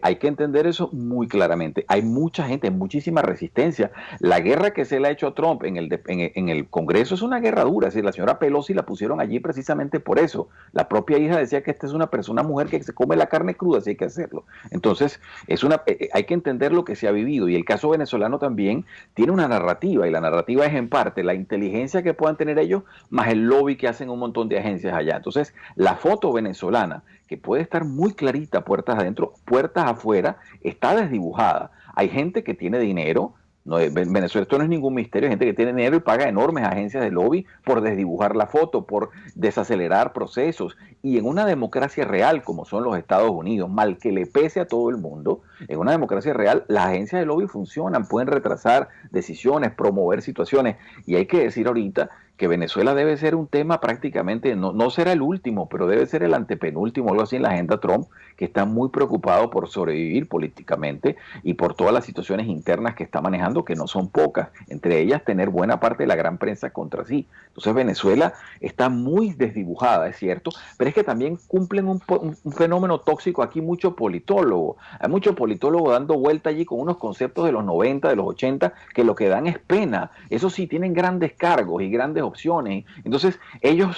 hay que entender eso muy claramente. Hay mucha gente, muchísima resistencia. La guerra que se le ha hecho a Trump en el Congreso es una guerra dura. Es decir, la señora Pelosi la pusieron allí precisamente por eso. La propia hija decía que esta es una mujer que se come la carne cruda, así hay que hacerlo. Entonces, hay que entender lo que se ha vivido. Y el caso venezolano también tiene una narrativa, y la narrativa es en parte la inteligencia que puedan tener ellos, más el lobby que hacen un montón de agencias allá. Entonces, la foto venezolana, que puede estar muy clarita puertas adentro, puertas afuera, está desdibujada. Hay gente que tiene dinero. No, Venezuela, esto no es ningún misterio. Hay gente que tiene dinero y paga enormes agencias de lobby por desdibujar la foto, por desacelerar procesos. Y en una democracia real como son los Estados Unidos, mal que le pese a todo el mundo, en una democracia real las agencias de lobby funcionan, pueden retrasar decisiones, promover situaciones. Y hay que decir ahorita que Venezuela debe ser un tema prácticamente, no será el último, pero debe ser el antepenúltimo, algo así en la agenda Trump, que está muy preocupado por sobrevivir políticamente y por todas las situaciones internas que está manejando, que no son pocas, entre ellas tener buena parte de la gran prensa contra sí. Entonces Venezuela está muy desdibujada, es cierto, pero es que también cumplen un fenómeno tóxico aquí mucho politólogo. Hay mucho politólogo dando vuelta allí con unos conceptos de los 90, de los 80, que lo que dan es pena. Eso sí, tienen grandes cargos y grandes opciones. Entonces ellos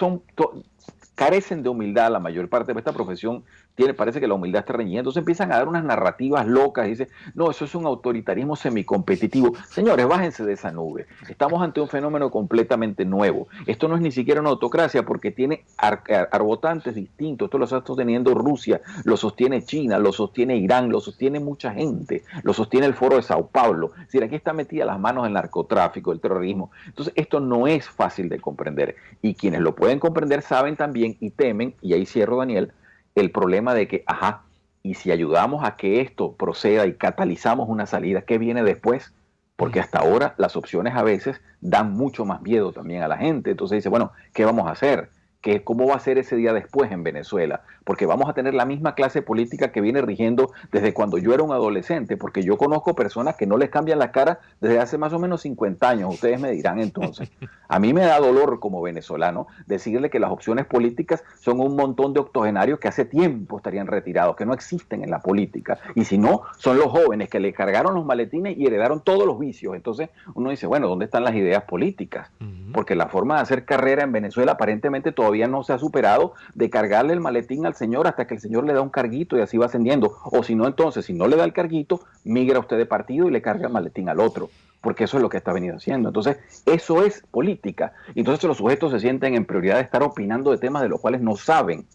carecen de humildad, la mayor parte de esta profesión parece que la humildad está reñida. Entonces empiezan a dar unas narrativas locas y dicen, no, eso es un autoritarismo semicompetitivo. Señores, bájense de esa nube. Estamos ante un fenómeno completamente nuevo. Esto no es ni siquiera una autocracia, porque tiene arbotantes distintos. Esto lo está sosteniendo Rusia, lo sostiene China, lo sostiene Irán, lo sostiene mucha gente, lo sostiene el Foro de Sao Paulo. Es decir, aquí está metida las manos el narcotráfico, el terrorismo. Entonces esto no es fácil de comprender, y quienes lo pueden comprender saben también y temen, y ahí cierro, Daniel, el problema de que, y si ayudamos a que esto proceda y catalizamos una salida, ¿qué viene después? Porque hasta ahora las opciones a veces dan mucho más miedo también a la gente. Entonces dice, bueno, ¿qué vamos a hacer? ¿Cómo va a ser ese día después en Venezuela? Porque vamos a tener la misma clase política que viene rigiendo desde cuando yo era un adolescente, porque yo conozco personas que no les cambian la cara desde hace más o menos 50 años. Ustedes me dirán entonces. A mí me da dolor como venezolano decirle que las opciones políticas son un montón de octogenarios que hace tiempo estarían retirados, que no existen en la política. Y si no, son los jóvenes que le cargaron los maletines y heredaron todos los vicios. Entonces uno dice, bueno, ¿dónde están las ideas políticas? Porque la forma de hacer carrera en Venezuela aparentemente todavía no se ha superado, de cargarle el maletín al señor hasta que el señor le da un carguito y así va ascendiendo. O si no, entonces, si no le da el carguito, migra usted de partido y le carga el maletín al otro, porque eso es lo que está venido haciendo. Entonces, eso es política. Entonces los sujetos se sienten en prioridad de estar opinando de temas de los cuales no saben.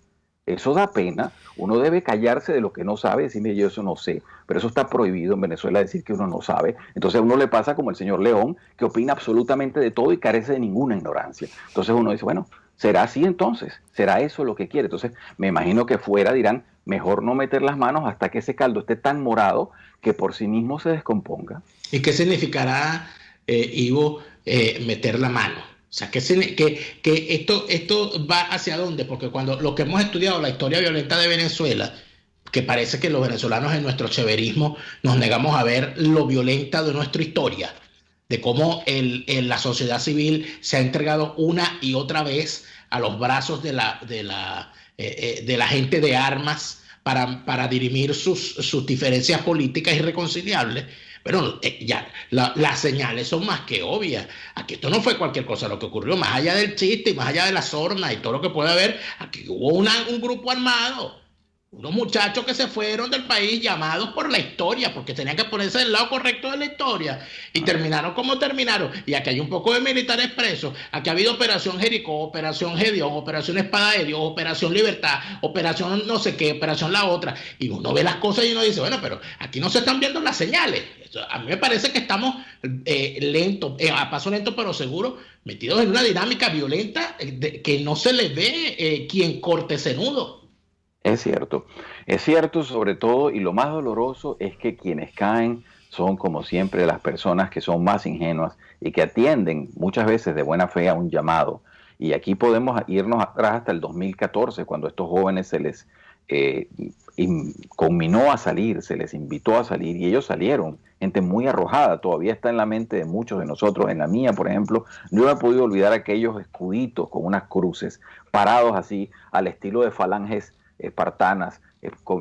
Eso da pena. Uno debe callarse de lo que no sabe, decirme yo eso no sé, pero eso está prohibido en Venezuela, decir que uno no sabe. Entonces a uno le pasa como el señor León, que opina absolutamente de todo y carece de ninguna ignorancia. Entonces uno dice, bueno, ¿será así entonces? ¿Será eso lo que quiere? Entonces me imagino que fuera dirán, mejor no meter las manos hasta que ese caldo esté tan morado que por sí mismo se descomponga. ¿Y qué significará, Ivo, meter la mano? O sea, que esto va hacia dónde, porque cuando lo que hemos estudiado, la historia violenta de Venezuela, que parece que los venezolanos en nuestro cheverismo nos negamos a ver lo violenta de nuestra historia, de cómo la sociedad civil se ha entregado una y otra vez a los brazos de la gente de armas para dirimir sus diferencias políticas irreconciliables. Pero ya las señales son más que obvias. Aquí esto no fue cualquier cosa lo que ocurrió, más allá del chiste y más allá de la sorna y todo lo que puede haber. Aquí hubo un grupo armado, unos muchachos que se fueron del país llamados por la historia, porque tenían que ponerse del lado correcto de la historia, y terminaron como terminaron. Y aquí hay un poco de militares presos. Aquí ha habido Operación Jericó, Operación Gedeón, Operación Espada de Dios, Operación Libertad, Operación no sé qué, Operación la otra. Y uno ve las cosas y uno dice, bueno, pero aquí no se están viendo las señales. A mí me parece que estamos a paso lento pero seguro, metidos en una dinámica violenta que no se le ve quien corte ese nudo. Es cierto sobre todo, y lo más doloroso es que quienes caen son como siempre las personas que son más ingenuas y que atienden muchas veces de buena fe a un llamado. Y aquí podemos irnos atrás hasta el 2014, cuando a estos jóvenes se les conminó a salir, se les invitó a salir y ellos salieron, gente muy arrojada. Todavía está en la mente de muchos de nosotros, en la mía por ejemplo. No he podido olvidar aquellos escuditos con unas cruces parados así al estilo de falanges espartanas,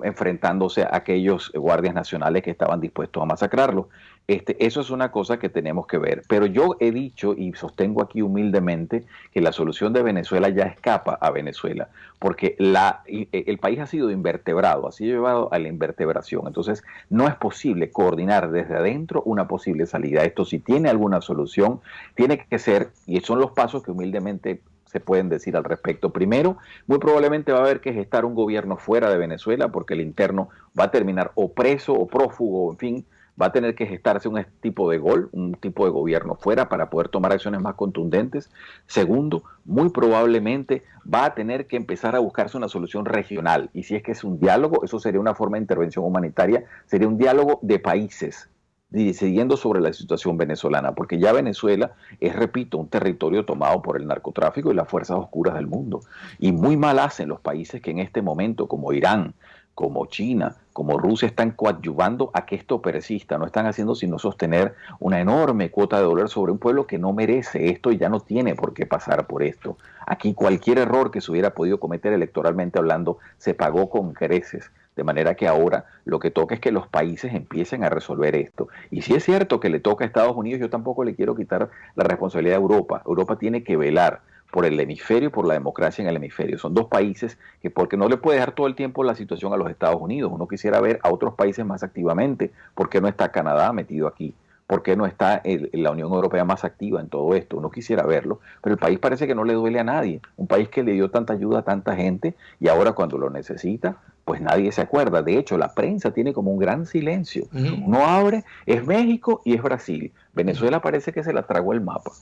enfrentándose a aquellos guardias nacionales que estaban dispuestos a masacrarlos. Eso es una cosa que tenemos que ver. Pero yo he dicho y sostengo aquí humildemente que la solución de Venezuela ya escapa a Venezuela, porque el país ha sido invertebrado, ha sido llevado a la invertebración. Entonces no es posible coordinar desde adentro una posible salida. Esto, si tiene alguna solución, tiene que ser, y son los pasos que humildemente se pueden decir al respecto. Primero, muy probablemente va a haber que gestar un gobierno fuera de Venezuela, porque el interno va a terminar o preso o prófugo, en fin, va a tener que gestarse un tipo de gobierno fuera para poder tomar acciones más contundentes. Segundo, muy probablemente va a tener que empezar a buscarse una solución regional, y si es que es un diálogo, eso sería una forma de intervención humanitaria, sería un diálogo de países, decidiendo sobre la situación venezolana, porque ya Venezuela es, repito, un territorio tomado por el narcotráfico y las fuerzas oscuras del mundo. Y muy mal hacen los países que en este momento, como Irán, como China, como Rusia, están coadyuvando a que esto persista. No están haciendo sino sostener una enorme cuota de dolor sobre un pueblo que no merece esto y ya no tiene por qué pasar por esto. Aquí cualquier error que se hubiera podido cometer electoralmente hablando se pagó con creces. De manera que ahora lo que toca es que los países empiecen a resolver esto. Y si es cierto que le toca a Estados Unidos, yo tampoco le quiero quitar la responsabilidad a Europa. Europa tiene que velar por el hemisferio y por la democracia en el hemisferio. Son dos países que, porque no le puede dejar todo el tiempo la situación a los Estados Unidos. Uno quisiera ver a otros países más activamente. ¿Por qué no está Canadá metido aquí? ¿Por qué no está la Unión Europea más activa en todo esto? Uno quisiera verlo, pero el país parece que no le duele a nadie. Un país que le dio tanta ayuda a tanta gente y ahora cuando lo necesita, pues nadie se acuerda. De hecho, la prensa tiene como un gran silencio. Uno abre, es México y es Brasil. Venezuela parece que se la tragó el mapa.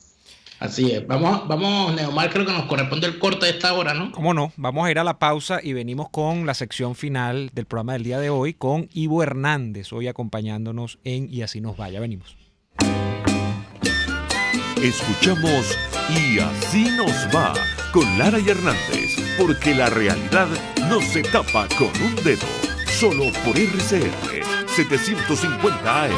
Así es. Vamos, Neomar, creo que nos corresponde el corte de esta hora, ¿no? ¿Cómo no? Vamos a ir a la pausa y venimos con la sección final del programa del día de hoy con Ivo Hernández, hoy acompañándonos en Y Así Nos Va. Ya venimos. Escuchamos Y Así Nos Va con Lara y Hernández, porque la realidad no se tapa con un dedo. Solo por RCR 750 AM.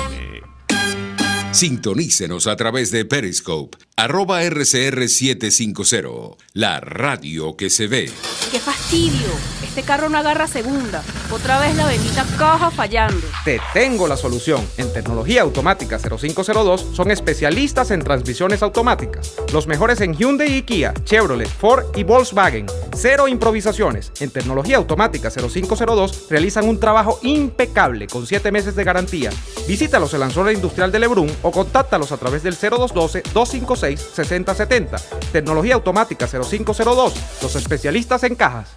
Sintonícenos a través de Periscope, @RCR750, la radio que se ve. ¡Qué fastidio! Este carro no agarra segunda. Otra vez la bendita caja fallando. Te tengo la solución. En Tecnología Automática 0502 son especialistas en transmisiones automáticas. Los mejores en Hyundai y Kia, Chevrolet, Ford y Volkswagen. Cero improvisaciones. En Tecnología Automática 0502 realizan un trabajo impecable con 7 meses de garantía. Visítalos en la zona industrial de Lebrún o contáctalos a través del 0212-256-6070. Tecnología Automática 0502, los especialistas en cajas.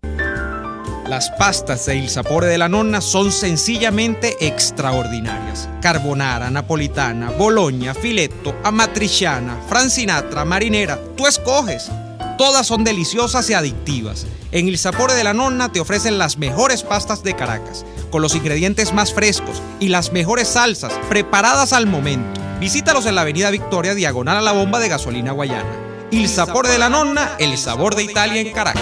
Las pastas de Il Sapore della Nonna son sencillamente extraordinarias. Carbonara, napolitana, bologna, filetto, amatriciana, francinatra, marinera, tú escoges. Todas son deliciosas y adictivas. En Il Sapore della Nonna te ofrecen las mejores pastas de Caracas, con los ingredientes más frescos y las mejores salsas preparadas al momento. Visítalos en la avenida Victoria, diagonal a la bomba de gasolina Guayana. Il Sapore della Nonna, el sabor de Italia en Caracas.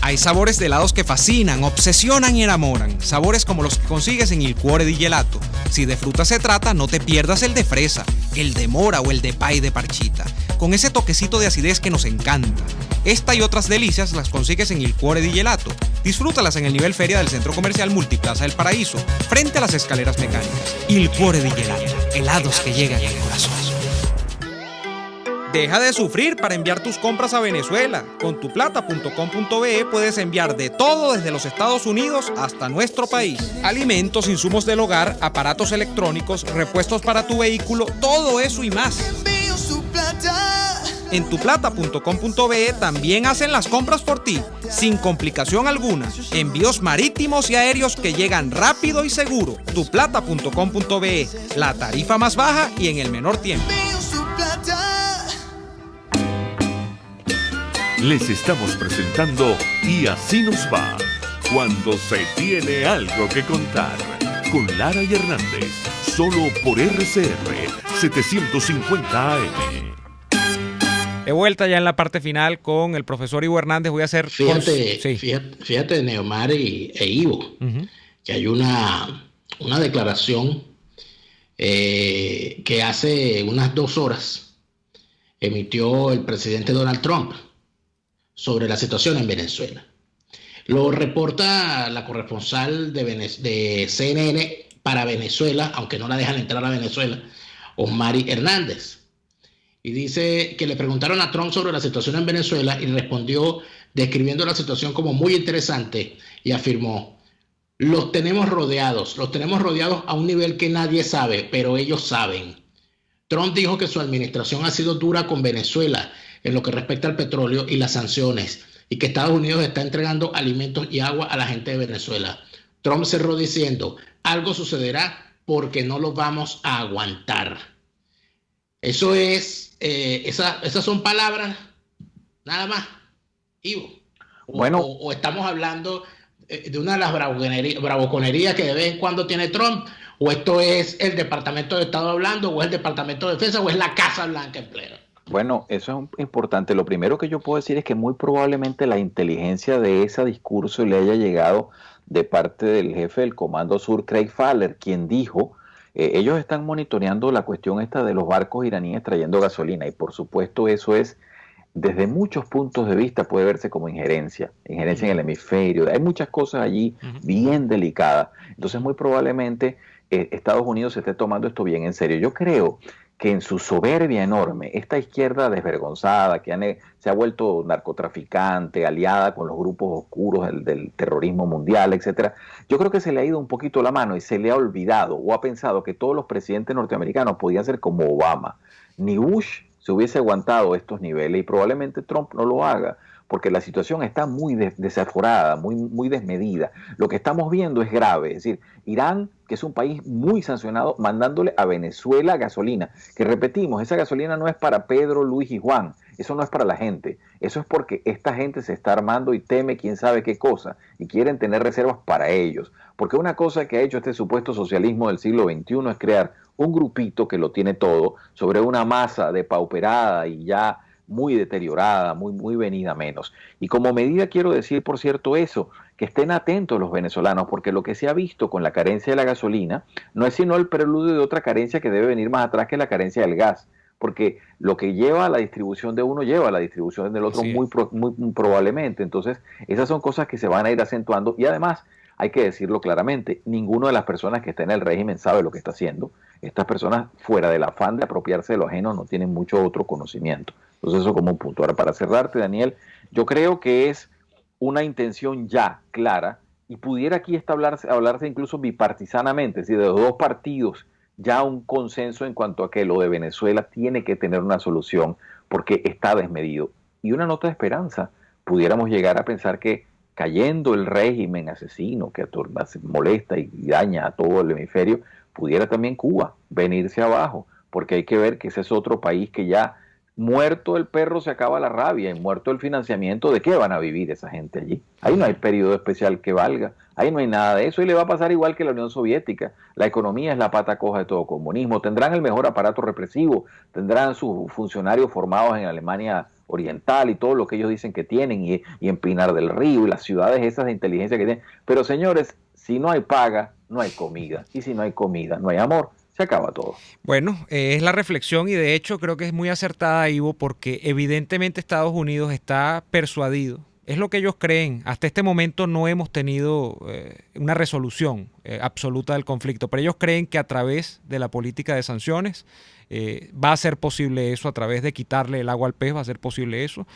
Hay sabores de helados que fascinan, obsesionan y enamoran. Sabores como los que consigues en Il Cuore di Gelato. Si de fruta se trata, no te pierdas el de fresa, el de mora o el de pay de parchita, con ese toquecito de acidez que nos encanta. Esta y otras delicias las consigues en Il Cuore di Gelato. Disfrútalas en el nivel feria del Centro Comercial Multiplaza del Paraíso, frente a las escaleras mecánicas. Il Cuore di Gelato, helados que llegan al corazón. Deja de sufrir para enviar tus compras a Venezuela. Con tuplata.com.be puedes enviar de todo desde los Estados Unidos hasta nuestro país. Alimentos, insumos del hogar, aparatos electrónicos, repuestos para tu vehículo, todo eso y más. En tuplata.com.be también hacen las compras por ti, sin complicación alguna. Envíos marítimos y aéreos que llegan rápido y seguro. Tuplata.com.be, la tarifa más baja y en el menor tiempo. Les estamos presentando Y así nos va, cuando se tiene algo que contar, con Lara y Hernández, solo por RCR 750 AM. De vuelta ya en la parte final con el profesor Ivo Hernández. Voy a hacer... Fíjate Neomar e Ivo, que hay una declaración que hace unas 2 horas emitió el presidente Donald Trump sobre la situación en Venezuela. Lo reporta la corresponsal de CNN para Venezuela, aunque no la dejan entrar a Venezuela, Osmari Hernández. Y dice que le preguntaron a Trump sobre la situación en Venezuela y respondió describiendo la situación como muy interesante y afirmó: los tenemos rodeados a un nivel que nadie sabe, pero ellos saben. Trump dijo que su administración ha sido dura con Venezuela en lo que respecta al petróleo y las sanciones, y que Estados Unidos está entregando alimentos y agua a la gente de Venezuela. Trump cerró diciendo: algo sucederá porque no lo vamos a aguantar. Eso es, esas son palabras, nada más, Ivo. O estamos hablando de una de las bravuconerías que de vez en cuando tiene Trump, o esto es el Departamento de Estado hablando, o es el Departamento de Defensa, o es la Casa Blanca en pleno. Bueno, eso es importante. Lo primero que yo puedo decir es que muy probablemente la inteligencia de ese discurso le haya llegado de parte del jefe del Comando Sur, Craig Fowler, quien dijo, ellos están monitoreando la cuestión esta de los barcos iraníes trayendo gasolina, y por supuesto eso es, desde muchos puntos de vista puede verse como injerencia en el hemisferio. Hay muchas cosas allí bien delicadas. Entonces muy probablemente Estados Unidos se esté tomando esto bien en serio. Yo creo que en su soberbia enorme, esta izquierda desvergonzada, que se ha vuelto narcotraficante, aliada con los grupos oscuros del terrorismo mundial, etcétera, yo creo que se le ha ido un poquito la mano y se le ha olvidado o ha pensado que todos los presidentes norteamericanos podían ser como Obama. Ni Bush se hubiese aguantado estos niveles y probablemente Trump no lo haga, porque la situación está muy desaforada, muy desmedida. Lo que estamos viendo es grave, es decir, Irán, que es un país muy sancionado, mandándole a Venezuela gasolina, que repetimos, esa gasolina no es para Pedro, Luis y Juan, eso no es para la gente, eso es porque esta gente se está armando y teme quién sabe qué cosa, y quieren tener reservas para ellos, porque una cosa que ha hecho este supuesto socialismo del siglo XXI es crear un grupito que lo tiene todo sobre una masa depauperada y ya muy deteriorada, muy venida menos. Y como medida quiero decir, por cierto, eso, que estén atentos los venezolanos, porque lo que se ha visto con la carencia de la gasolina no es sino el preludio de otra carencia que debe venir más atrás, que es la carencia del gas, porque lo que lleva a la distribución de uno lleva a la distribución del otro muy probablemente. Entonces esas son cosas que se van a ir acentuando, y además hay que decirlo claramente, ninguna de las personas que está en el régimen sabe lo que está haciendo. Estas personas, fuera del afán de apropiarse de lo ajeno, no tienen mucho otro conocimiento. Entonces eso como un punto. Ahora, para cerrarte, Daniel, yo creo que es una intención ya clara, y pudiera aquí hablarse incluso bipartisanamente, es decir, de los dos partidos, ya un consenso en cuanto a que lo de Venezuela tiene que tener una solución, porque está desmedido. Y una nota de esperanza, pudiéramos llegar a pensar que cayendo el régimen asesino que molesta y daña a todo el hemisferio, pudiera también Cuba venirse abajo, porque hay que ver que ese es otro país que ya, muerto el perro se acaba la rabia, y muerto el financiamiento, ¿de qué van a vivir esa gente allí? Ahí no hay periodo especial que valga, ahí no hay nada de eso, y le va a pasar igual que la Unión Soviética. La economía es la pata coja de todo comunismo. Tendrán el mejor aparato represivo, tendrán sus funcionarios formados en Alemania Oriental y todo lo que ellos dicen que tienen, y en Pinar del Río y las ciudades esas de inteligencia que tienen. Pero señores, si no hay paga, no hay comida. Y si no hay comida, no hay amor. Se acaba todo. Bueno, es la reflexión y de hecho creo que es muy acertada, Ivo, porque evidentemente Estados Unidos está persuadido. Es lo que ellos creen. Hasta este momento no hemos tenido una resolución absoluta del conflicto, pero ellos creen que a través de la política de sanciones va a ser posible eso, a través de quitarle el agua al pez va a ser posible eso.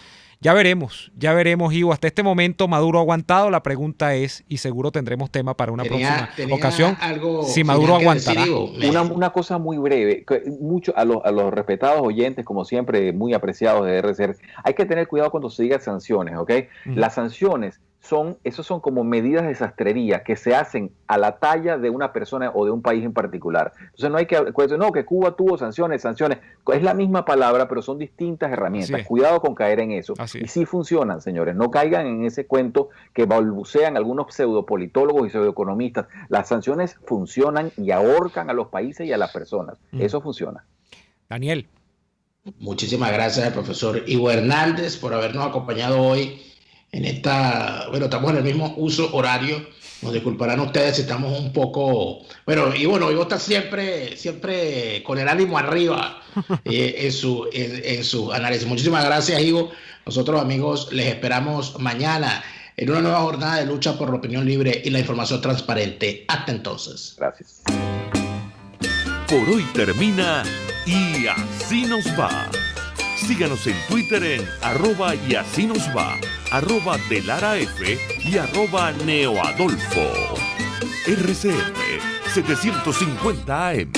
Ya veremos, Ivo. Hasta este momento Maduro ha aguantado. La pregunta es, y seguro tendremos tema para una próxima ocasión, si Maduro aguantará. Una cosa muy breve, mucho a los respetados oyentes, como siempre, muy apreciados de RCR, hay que tener cuidado cuando se diga sanciones, ¿ok? Las sanciones son como medidas de sastrería que se hacen a la talla de una persona o de un país en particular. Entonces no hay que que Cuba tuvo sanciones, es la misma palabra, pero son distintas herramientas. Cuidado con caer en eso. Y sí funcionan, señores, no caigan en ese cuento que balbucean algunos pseudopolitólogos y pseudoeconomistas. Las sanciones funcionan y ahorcan a los países y a las personas. Eso funciona. Daniel. Muchísimas gracias al profesor Ivo Hernández por habernos acompañado hoy en estamos en el mismo uso horario. Nos disculparán ustedes si estamos un poco, Ivo está siempre con el ánimo arriba en su análisis. Muchísimas gracias, Ivo. Nosotros, amigos, les esperamos mañana en una nueva jornada de lucha por la opinión libre y la información transparente. Hasta entonces. Gracias. Por hoy termina Y Así Nos Va. Síganos en Twitter en @y así nos va, @delaraf y @neoadolfo. RCR 750 AM.